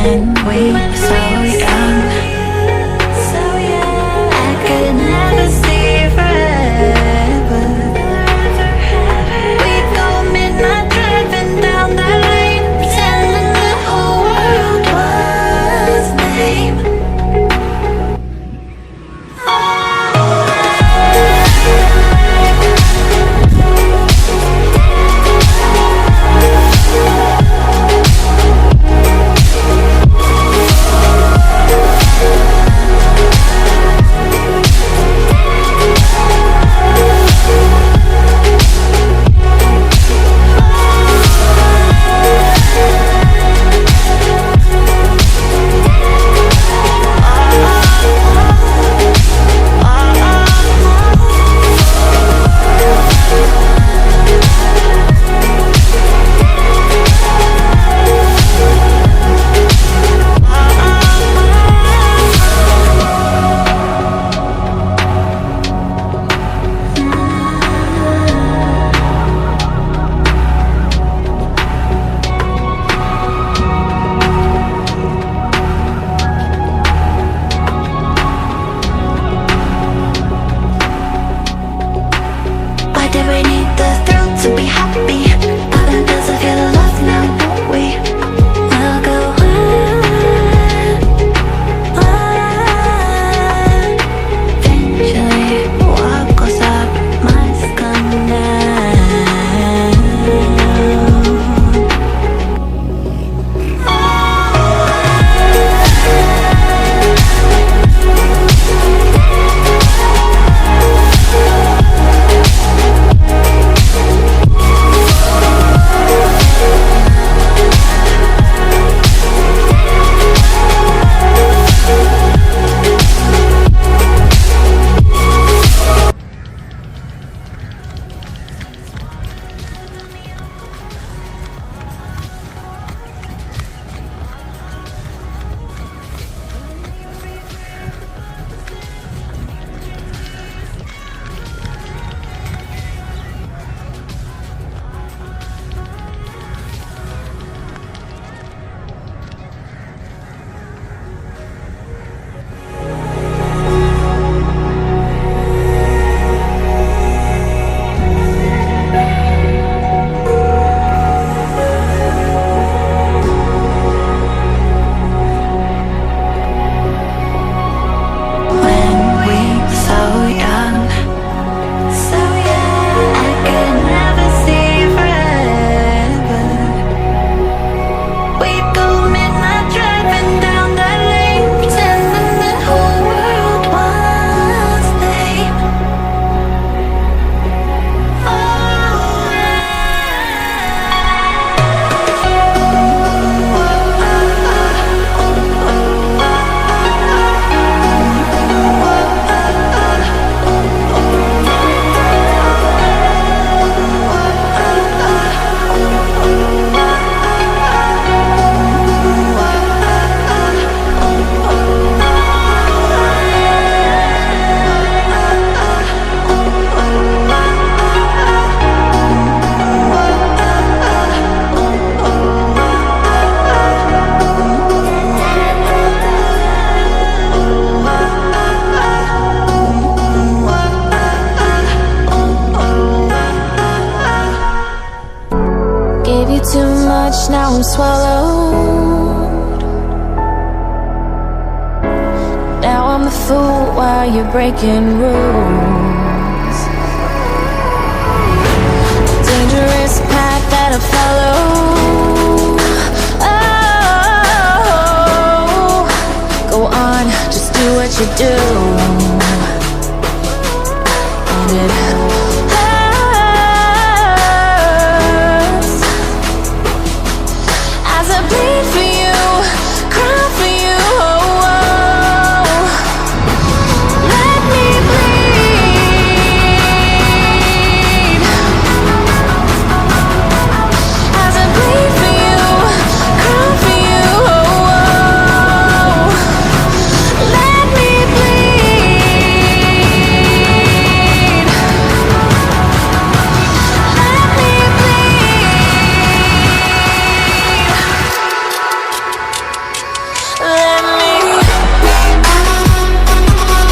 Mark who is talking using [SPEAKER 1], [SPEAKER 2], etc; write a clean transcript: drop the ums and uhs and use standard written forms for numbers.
[SPEAKER 1] When we were so young, I could never see forever. We'd go midnight driving down that lane, pretending the whole world was lame. Why did we need the thrill to be happy? Nothing feels like feel love now, don't we? We'll go on. Eventually, what goes up must come down. Gave you too much, now I'm swallowed. Now I'm the fool while you're breaking rules. Dangerous path that I follow. Oh, go on, just do what you do.